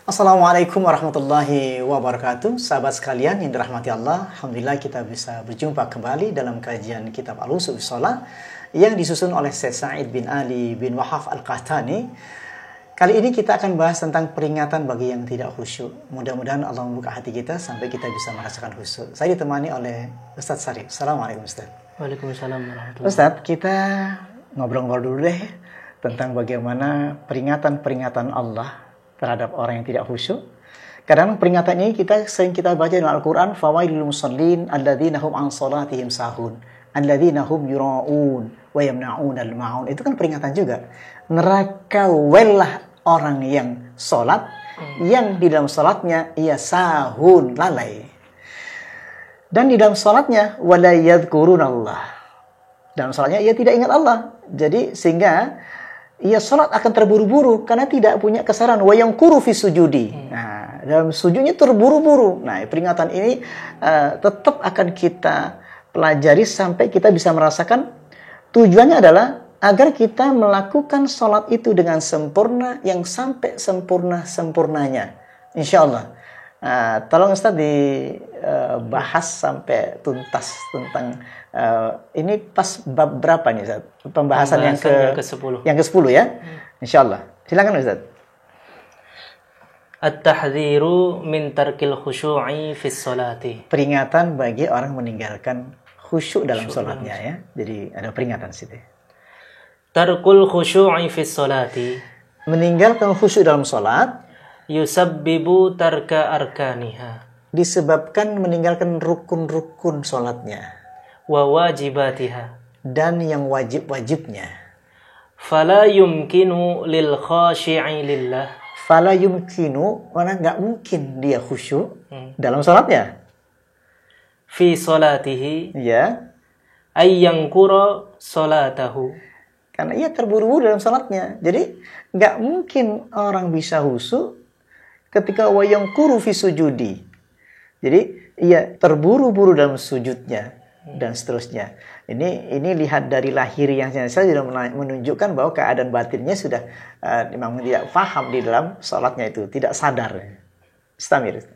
Assalamualaikum warahmatullahi wabarakatuh. Sahabat sekalian yang dirahmati Allah, alhamdulillah kita bisa berjumpa kembali dalam kajian kitab Al-Usul fi Shalah yang disusun oleh Syekh Sa'id bin Ali bin Wahab Al-Qahtani. Kali ini kita akan bahas tentang peringatan bagi yang tidak khusyuk. Mudah-mudahan Allah membuka hati kita sampai kita bisa merasakan khusyuk. Saya ditemani oleh Ustaz Sarif. Assalamualaikum Ustaz. Waalaikumsalam warahmatullahi wabarakatuh. Ustaz, kita ngobrol-ngobrol dulu deh tentang bagaimana peringatan-peringatan Allah terhadap orang yang tidak khusyuk. Kadang peringatan ini sering kita baca dalam Al-Quran, fawailul musallin alladzina hum an salatihim sahun alladzina hum yura'un wa yamna'unal ma'un. Itu kan peringatan juga. Neraka wellah orang yang salat yang di dalam salatnya ia sahun, lalai. Dan di dalam salatnya wala yadhkurunallah. Dalam salatnya ia tidak ingat Allah. Jadi sehingga ia sholat akan terburu-buru karena tidak punya kesadaran wa yamkuru fi sujudi. Nah, dalam sujudnya terburu-buru. Nah, peringatan ini tetap akan kita pelajari sampai kita bisa merasakan. Tujuannya adalah agar kita melakukan sholat itu dengan sempurna yang sampai sempurnanya. Insya Allah. Tolong Ustaz dibahas sampai tuntas tentang ini pas bab berapa nih Ustaz? Pembahasan yang ke-10. Yang ke-10 ya? Insyaallah. Silakan Ustaz. At-tahdhiru min tarkil khusyu'i fi sholati. Peringatan bagi orang meninggalkan khusyuk dalam salatnya ya. Jadi ada peringatan situ. Tarkul khusyu'i fi sholati. Meninggalkan khusyuk dalam salat yusabbibu tarka arkaniha. Disebabkan meninggalkan rukun-rukun salatnya. Wa wajibatiha. Dan yang wajib-wajibnya. Fala yumkinu lil khashi'i lillah. Fala yumkinu, mana nggak mungkin dia khusyuk dalam salatnya. Fi salatihi. Ya. Ayyankura salatahu. Karena ia terburu-buru dalam salatnya. Jadi nggak mungkin orang bisa khusyuk ketika wayangkuru fi sujudi. Jadi ia terburu-buru dalam sujudnya dan seterusnya. Ini lihat dari lahiriahnya saja sudah menunjukkan bahwa keadaan batinnya sudah memang tidak paham di dalam salatnya itu, tidak sadar. Istamir.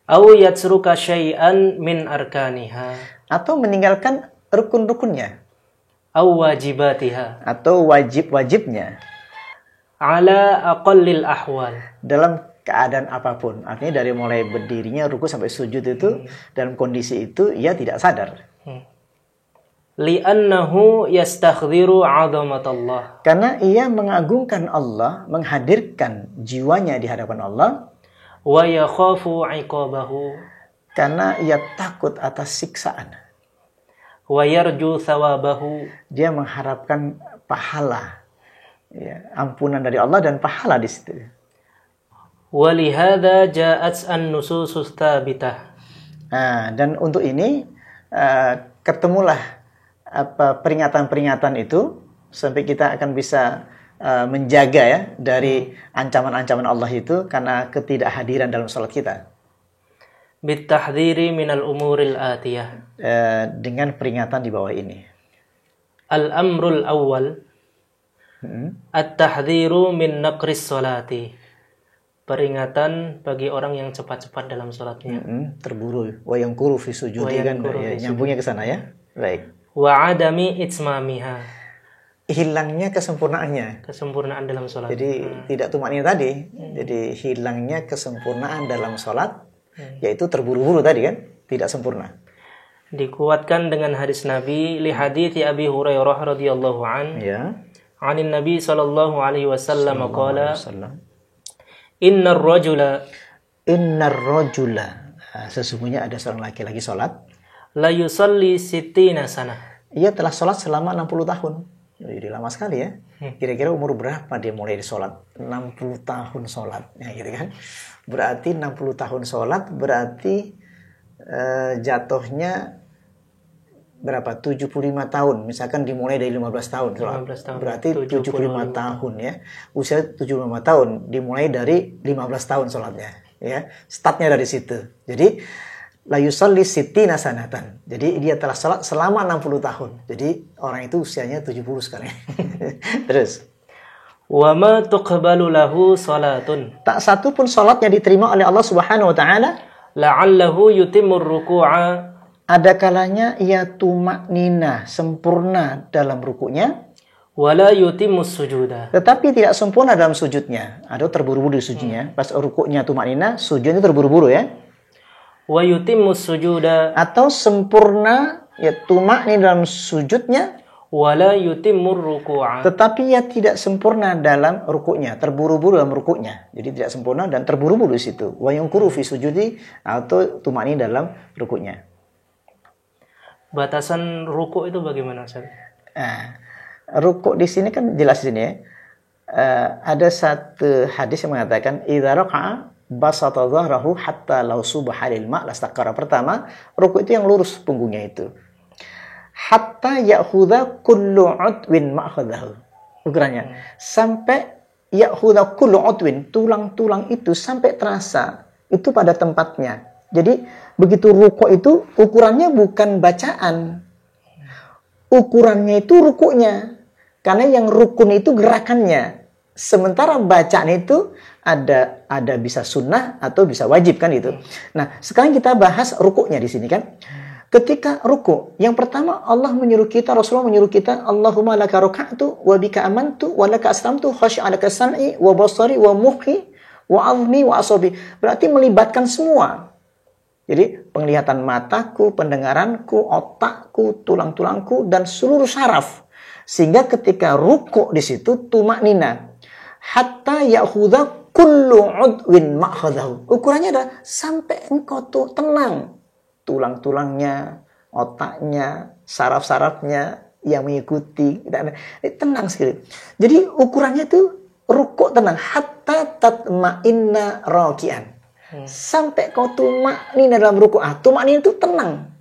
Au yatsruka syai'an min arkaniha. Atau meninggalkan rukun-rukunnya. Au wajibatiha. Atau wajib-wajibnya. Ala aqallil ahwal. Dalam keadaan apapun. Artinya dari mulai berdirinya ruku sampai sujud itu dalam kondisi itu ia tidak sadar. Li'annahu yastakhdiru 'azamatallah. Karena ia mengagungkan Allah, menghadirkan jiwanya di hadapan Allah. Wa yakhafu 'iqabahu. Karena ia takut atas siksaan. Wa yarju thawabahu. Dia mengharapkan pahala. Ya, ampunan dari Allah dan pahala di situ. Walihada ja'at an-nususus tsabitah. Dan untuk ini ketemulah peringatan-peringatan itu sampai kita akan bisa menjaga ya dari ancaman-ancaman Allah itu karena ketidakhadiran dalam salat kita. Bitahdhiri minal umuril atiyah. Dengan peringatan di bawah ini. Al-amrul awwal. At-tahdhiru min naqris sholati. Peringatan bagi orang yang cepat-cepat dalam sholatnya. Terburu. Wa yamkuru fi sujudi kan ya, nyambungnya ke sana ya. Baik. Wa adami itmamiha. Hilangnya kesempurnaannya. Kesempurnaan dalam sholat. Jadi tidak tumaknina tadi. Jadi hilangnya kesempurnaan dalam sholat, yaitu terburu-buru tadi kan, tidak sempurna. Dikuatkan dengan hadis Nabi li hadithi Abi Hurairah radhiyallahu an. Ya. Anin Nabi sallallahu alaihi wasallam qala Innar rajula sesungguhnya ada seorang laki-laki salat la yusalli sittina sana. Ia telah salat selama 60 tahun. Jadi lama sekali ya. Kira-kira umur berapa dia mulai salat? 60 tahun salat. Ya gitu kan. Berarti 60 tahun salat berarti jatuhnya berapa? 75 tahun. Misalkan dimulai dari 15 tahun. 15 tahun. Berarti 75 tahun ya. Usia 75 tahun dimulai dari 15 tahun sholatnya. Ya. Startnya dari situ. Jadi la yusalli sittina sanatan. Jadi dia telah sholat selama 60 tahun. Jadi orang itu usianya 70 sekarang. Terus Wa ma tuqbalu lahu salatun. Tak satu pun salatnya diterima oleh Allah Subhanahu wa taala. La'allahu yutimur ruku'a. Ada kalanya ia tumak nina, sempurna dalam rukuknya. Wala yutimus sujuda. Tetapi tidak sempurna dalam sujudnya. Ada terburu-buru di sujudnya. Pas rukuknya tumak nina, sujudnya terburu-buru ya. Wa yutimus sujuda. Atau sempurna ya tumak nina dalam sujudnya. Wala yutimur ruku'a. Tetapi ia tidak sempurna dalam rukuknya, terburu-buru dalam rukuknya. Jadi tidak sempurna dan terburu-buru di situ. Wa yunquru fi sujudi atau tumani dalam rukuknya. Batasan rukuk itu bagaimana, Ustaz? Rukuk di sini kan jelas di sini ya. Ada satu hadis yang mengatakan idza raka'a basata dhahrahu hatta law subaha lil ma' lastaqara. Pertama, rukuk itu yang lurus punggungnya itu. Hatta ya'khudha kullu 'udwin ma'khadahu. Ukurannya sampai ya'khudha kullu 'udwin, tulang-tulang itu sampai terasa itu pada tempatnya. Jadi begitu rukuk itu ukurannya bukan bacaan. Ukurannya itu rukuknya. Karena yang rukun itu gerakannya. Sementara bacaan itu ada bisa sunnah atau bisa wajib kan itu. Nah, sekarang kita bahas rukuknya di sini kan. Ketika ruku, yang pertama Allah menyuruh kita, Rasulullah menyuruh kita, Allahumma laka raka'tu wa bika amantu wa laka aslamtu khashi'a laka sam'i wa basari wa mukhi wa 'azmi wa asabi. Berarti melibatkan semua. Jadi penglihatan mataku, pendengaranku, otakku, tulang-tulangku dan seluruh saraf. Sehingga ketika ruku di situ tumaknina. Hatta ya'khudha kullu 'udwin ma'khadahu. Ukurannya adalah sampai engkau tuh tenang. Tulang-tulangnya, otaknya, saraf-sarafnya yang mengikuti. Tenang sekali. Jadi ukurannya itu rukuk tenang. Hatta tatma'inna raki'an. Sampai kau tumaknina dalam rukuk. Tumaknina itu tenang.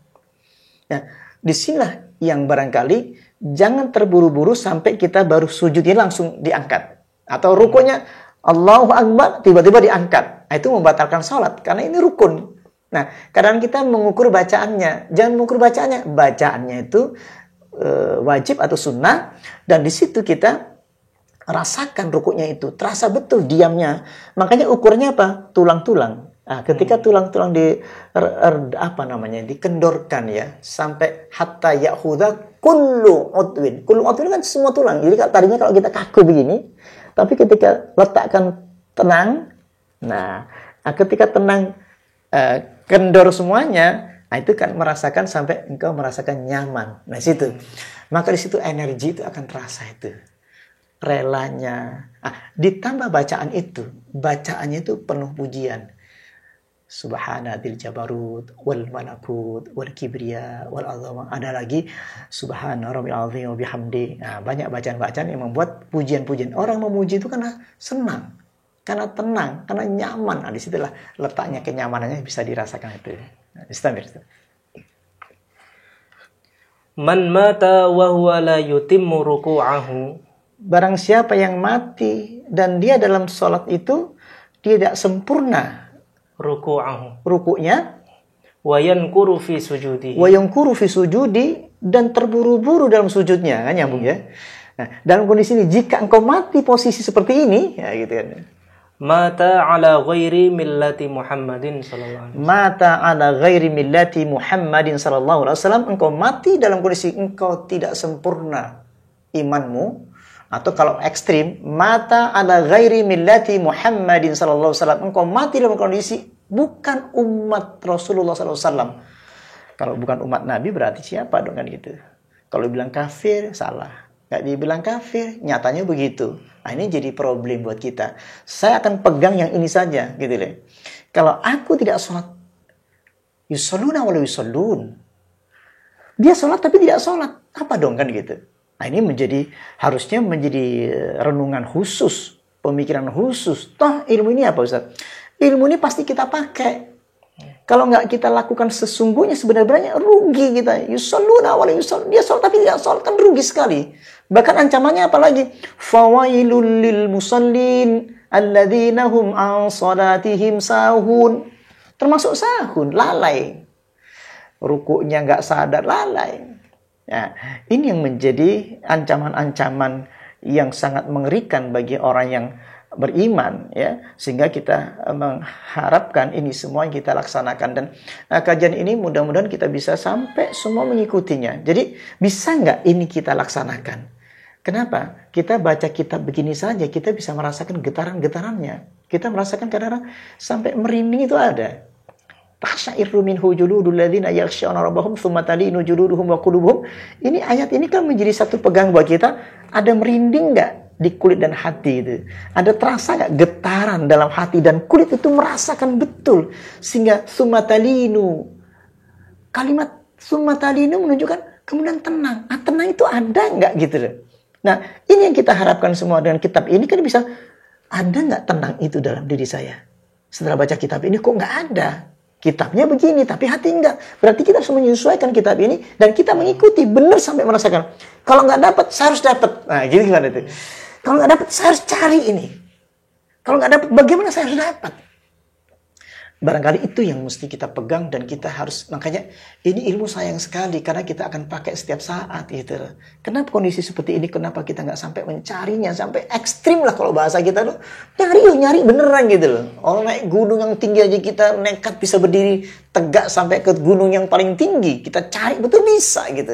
Nah, disinilah yang barangkali jangan terburu-buru sampai kita baru sujudnya langsung diangkat. Atau rukuknya Allahu Akbar tiba-tiba diangkat. Itu membatalkan sholat. Karena ini rukun. Nah, kadang kita mengukur bacaannya. Jangan mengukur bacaannya. Bacaannya itu wajib atau sunnah. Dan di situ kita rasakan rukuknya itu. Terasa betul diamnya. Makanya ukurnya apa? Tulang-tulang. Nah, ketika tulang-tulang dikendorkan ya. Sampai hatta ya'khudha kullu udwin. Kullu udwin kan semua tulang. Jadi tadinya kalau kita kaku begini. Tapi ketika letakkan tenang. Nah ketika tenang. Kendor semuanya, nah itu kan merasakan sampai engkau merasakan nyaman. Nah situ, maka di situ energi itu akan terasa itu, relanya. Ditambah bacaannya itu penuh pujian. Subhanadil jabarut wal malakut wal kibriya wal azama. Ada lagi subhana rabbil azim wa bihamdi. Nah, banyak bacaan-bacaan yang membuat pujian-pujian. Orang memuji itu karena senang. Karena tenang, karena nyaman. Nah, disitulah letaknya kenyamanannya bisa dirasakan itu. Istamir. Man mata wa huwa la yutimmu ruku'ahu. Barang siapa yang mati dan dia dalam sholat itu tidak sempurna rukuknya, wa yankuru fi sujudi. Wa yankuru fi sujudi, dan terburu-buru dalam sujudnya. Kan nyambung ya. Nah, dalam kondisi ini jika engkau mati posisi seperti ini, ya gitu kan. Mata ala ghairi millati Muhammadin sallallahu alaihi wasallam. Mata ala ghairi millati Muhammadin sallallahu alaihi wasallam. Engkau mati dalam kondisi engkau tidak sempurna imanmu. Atau kalau ekstrim, mata ala ghairi millati Muhammadin sallallahu alaihi wasallam. Engkau mati dalam kondisi bukan umat Rasulullah sallallahu alaihi wasallam. Kalau bukan umat Nabi berarti siapa dong kan gitu. Kalau bilang kafir salah. Nggak dibilang kafir, nyatanya begitu. Nah, ini jadi problem buat kita. Saya akan pegang yang ini saja, gitu deh. Kalau aku tidak sholat, yusalluna wa la yusallun. Dia sholat tapi tidak sholat. Apa dong kan gitu. Nah, ini harusnya menjadi renungan khusus, pemikiran khusus. Toh ilmu ini apa Ustaz? Ilmu ini pasti kita pakai. Kalau nggak kita lakukan sesungguhnya sebenarnya rugi kita. Yusalluna wa la yusallun. Dia sholat tapi tidak sholat, kan rugi sekali. Bahkan ancamannya apa lagi? Fawailul lil musallin alladzina hum an salatihim sahun. Termasuk sahun, lalai. Rukuknya nggak sadar, lalai. Ya, ini yang menjadi ancaman-ancaman yang sangat mengerikan bagi orang yang beriman, ya, sehingga kita mengharapkan ini semua yang kita laksanakan. Dan kajian ini mudah-mudahan kita bisa sampai semua mengikutinya. Jadi bisa nggak ini kita laksanakan? Kenapa? Kita baca kitab begini saja kita bisa merasakan getaran-getarannya. Kita merasakan kadang-kadang sampai merinding itu ada. Tasyairu minhu juludul ladzina yakhshawna rabbahum tsumma talinu juluduhum wa qulubuhum. Ini ayat ini kan menjadi satu pegang buat kita. Ada merinding nggak di kulit dan hati itu? Ada terasa nggak getaran dalam hati dan kulit itu merasakan betul, sehingga tsumma talinu, kalimat tsumma talinu menunjukkan kemudian tenang. Tenang itu ada nggak gitu loh. Nah, ini yang kita harapkan semua dengan kitab ini kan bisa ada nggak tenang itu dalam diri saya. Setelah baca kitab ini kok nggak ada. Kitabnya begini, tapi hati enggak. Berarti kita harus menyesuaikan kitab ini dan kita mengikuti benar sampai merasakan. Kalau nggak dapat, saya harus dapat. Nah, gitu gimana itu? Kalau nggak dapat, saya harus cari ini. Kalau nggak dapat, bagaimana saya harus dapat? Barangkali itu yang mesti kita pegang dan kita harus, makanya ini ilmu sayang sekali karena kita akan pakai setiap saat gitu. Kenapa kondisi seperti ini, kenapa kita nggak sampai mencarinya sampai ekstrim lah kalau bahasa kita tuh, nyari beneran gitu loh. Orang naik gunung yang tinggi aja kita nekat bisa berdiri tegak sampai ke gunung yang paling tinggi, kita cari betul bisa gitu.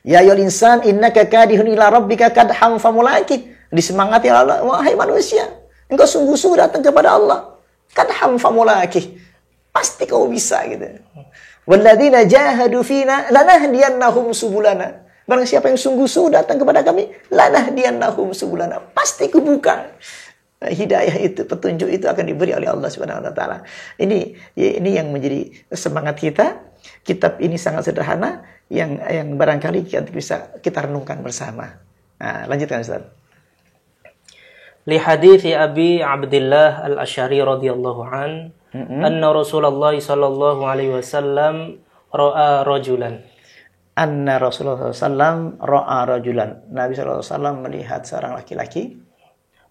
Ya ayyuhal insan innaka kadihun ila rabbika kadham famulaqih. Disemangati Allah, wahai manusia, engkau sungguh-sungguh datang kepada Allah. Kadham famulaqih, pasti kau bisa gitu. Walladzina jahadu fina lanahdiyannahum subulana. Barang siapa yang sungguh-sungguh datang kepada kami, lanahdiyannahum subulana, pasti kubuka hidayah itu, petunjuk itu akan diberi oleh Allah Subhanahu wa taala. Ini yang menjadi semangat kita. Kitab ini sangat sederhana yang barangkali bisa kita renungkan bersama. Nah, lanjutkan Ustaz. Li hadithi Abi Abdullah Al-Asy'ari radhiyallahu an, anna Rasulullah sallallahu alaihi wasallam ra'a rajulan. Anna Rasulullah sallallahu ra'a rajulan. Nabi sallallahu alaihi wasallam melihat seorang laki-laki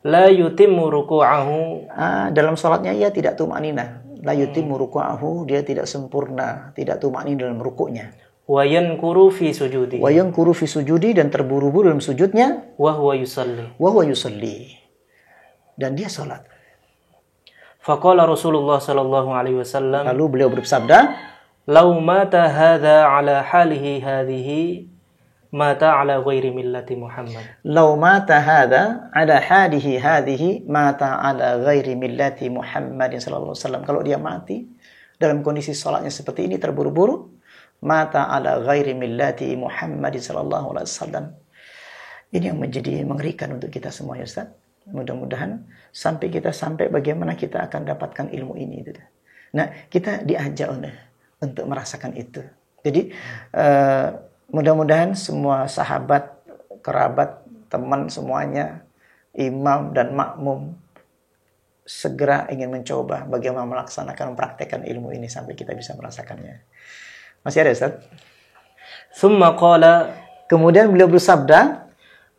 la yutimmu ruku'ahu. Dalam salatnya ia tidak tumanina. La yutimmu ruku'ahu, dia tidak sempurna, tidak tumanina dalam rukuknya. Wa yankuru fi sujudi. Wa yankuru fi sujudi, dan terburu-buru dalam sujudnya. Wa huwa yusalli. Wa huwa yusalli. Dan dia salat. Faqala Rasulullah sallallahu alaihi wasallam, lalu beliau bersabda, "Lau mata hadza ala halihi hadhihi, mata ala ghairi millati Muhammad." Lau mata hadza ala halihi hadhihi, mata ala ghairi millati Muhammad sallallahu alaihi wasallam. Kalau dia mati dalam kondisi salatnya seperti ini terburu-buru, mata ala ghairi millati Muhammad sallallahu alaihi wasallam. Ini yang menjadi mengerikan untuk kita semua ya Ustaz. Mudah-mudahan sampai bagaimana kita akan dapatkan ilmu ini. Nah, kita diajak untuk merasakan itu. Jadi mudah-mudahan semua sahabat, kerabat, teman semuanya, imam dan makmum segera ingin mencoba bagaimana melaksanakan, mempraktekkan ilmu ini sampai kita bisa merasakannya. Masih ada Ustaz? Tsumma qala, kemudian beliau bersabda,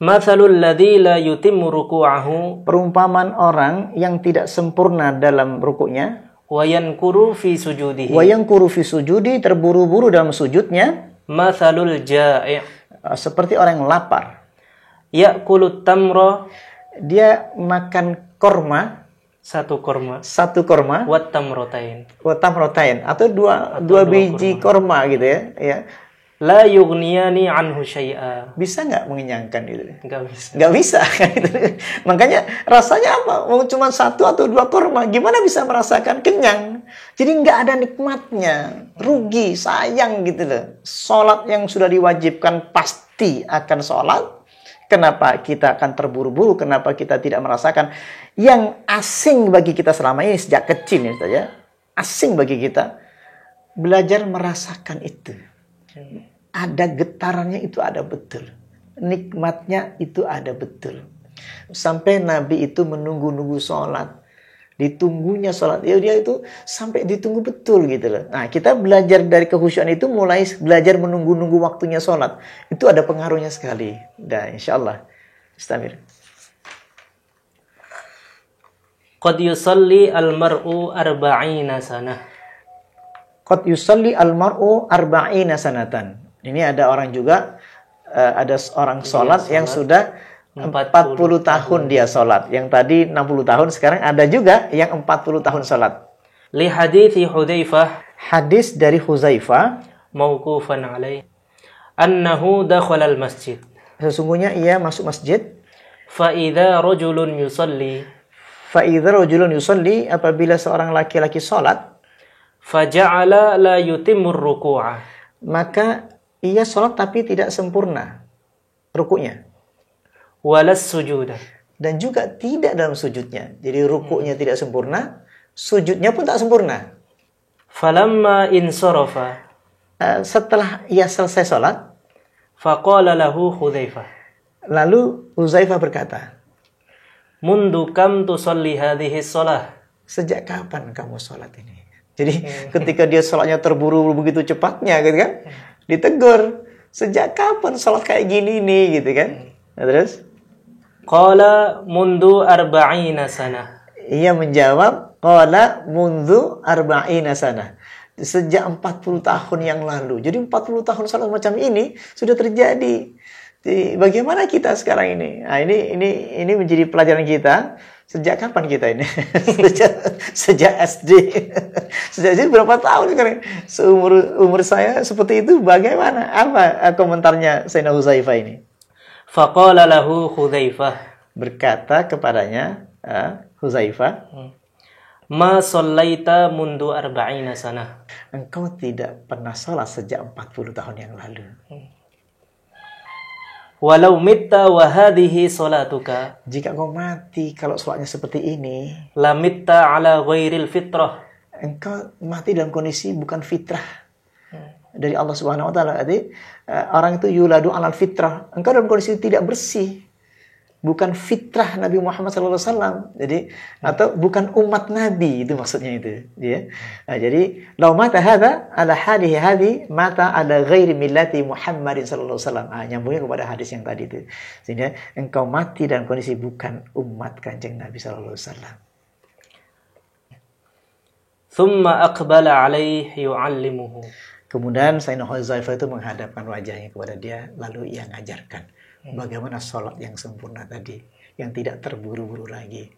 mathalul ladzi la yutimmu ruku'ahu, perumpamaan orang yang tidak sempurna dalam rukuknya, wa yankuru fi sujudihi, wa yankuru fi sujudi, terburu-buru dalam sujudnya, mathalul ja'i', seperti orang yang lapar, ya'kulut tamra, dia makan korma, satu korma, wat tamrotain, atau dua biji korma gitu ya. La yughniyani anhu syai'a. Bisa nggak mengenyangkan itu? Nggak bisa. Makanya rasanya apa? Mau cuma satu atau dua korma, gimana bisa merasakan kenyang? Jadi nggak ada nikmatnya, rugi, sayang gitu loh. Sholat yang sudah diwajibkan pasti akan sholat. Kenapa kita akan terburu-buru? Kenapa kita tidak merasakan yang asing bagi kita selama ini sejak kecil ya? Asing bagi kita, belajar merasakan itu. Ada getarannya itu ada betul. Nikmatnya itu ada betul. Sampai Nabi itu menunggu-nunggu sholat. Ditunggunya sholat. Dia itu sampai ditunggu betul gitu loh. Nah, kita belajar dari kehusyuan itu mulai belajar menunggu-nunggu waktunya sholat. Itu ada pengaruhnya sekali. Dan insya Allah. Istamir. Qad yusalli al-mar'u arba'ina sanah. Qad yusalli al-mar'u arba'ina sanatan. Ini ada orang juga, ada orang sholat yang sudah 40 tahun dia sholat. Yang tadi 60 tahun, sekarang ada juga yang 40 tahun sholat. Li hadithi Hudzaifah, Hadis dari Huzaifah, mauqufan alaih, annahu dakhala al-masjid. sesungguhnya ia masuk masjid. Fa idza rajulun yusalli, Fa'idha rajulun yusalli, apabila seorang laki-laki sholat, faja'ala la yutimur ruku'ah, maka ia sholat tapi tidak sempurna rukuknya. walas sujudah, Dan juga tidak dalam sujudnya. Jadi rukuknya tidak sempurna, sujudnya pun tak sempurna. falamma insarafa, Setelah ia selesai sholat, faqala lahu Hudzaifah, lalu Huzaifah berkata, mundu kam tusalli hadhihi shalah, sejak kapan kamu sholat ini? Jadi ketika dia sholatnya terburu begitu cepatnya gitu kan, ditegur, sejak kapan sholat kayak gini nih gitu kan. Nah, terus qala mundu arba'ina sanah, ia menjawab, qala mundu arba'ina sana. Sejak 40 tahun yang lalu. Jadi 40 tahun sholat macam ini sudah terjadi. Jadi, bagaimana kita sekarang ini? Nah, ini menjadi pelajaran kita. Sejak kapan kita ini? sejak SD. Sejak SD berapa tahun sekarang? Umur saya seperti itu bagaimana? Apa komentarnya Sayyidina Huzaifah ini? faqala lahu Hudzaifah, Berkata kepadanya Huzaifah, ma sallaita mundu arba'ina sanah, engkau tidak pernah sholat sejak 40 tahun yang lalu. walau mitta wa hadhihi salatuka, Jika kau mati kalau sholatnya seperti ini, la mitta ala ghairil fitrah, engkau mati dalam kondisi bukan fitrah dari Allah Subhanahu wa taala. Jadi orang itu yuladu alal fitrah. Engkau dalam kondisi tidak bersih. Bukan fitrah Nabi Muhammad SAW. Jadi atau bukan umat Nabi, itu maksudnya itu, ya. Nah, jadi lau mata hadza ala halihi hadhi mata ala ghairi millati Muhammadin sallallahu alaihi wasallam. Nyambungnya kepada hadis yang tadi itu. Sehingga engkau mati dalam kondisi bukan umat Kanjeng Nabi sallallahu alaihi wasallam. thumma aqbala alaihi yu'allimuhu, Kemudian Sayyidina Huzaifah itu menghadapkan wajahnya kepada dia, lalu ia ngajarkan bagaimana sholat yang sempurna tadi, yang tidak terburu-buru lagi.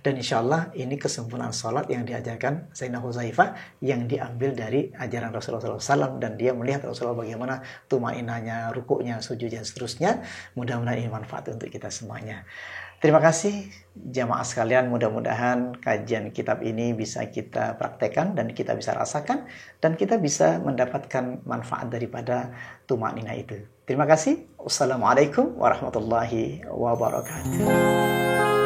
Dan insya Allah ini kesempurnaan sholat yang diajarkan Sayyidina Huzaifah, yang diambil dari ajaran Rasulullah SAW, dan dia melihat Rasulullah bagaimana tumainahnya, rukuknya, sujudnya, seterusnya. Mudah-mudahan ini manfaat untuk kita semuanya. Terima kasih jamaah sekalian, mudah-mudahan kajian kitab ini bisa kita praktekkan dan kita bisa rasakan dan kita bisa mendapatkan manfaat daripada tumaninah itu. Terima kasih. Wassalamualaikum warahmatullahi wabarakatuh.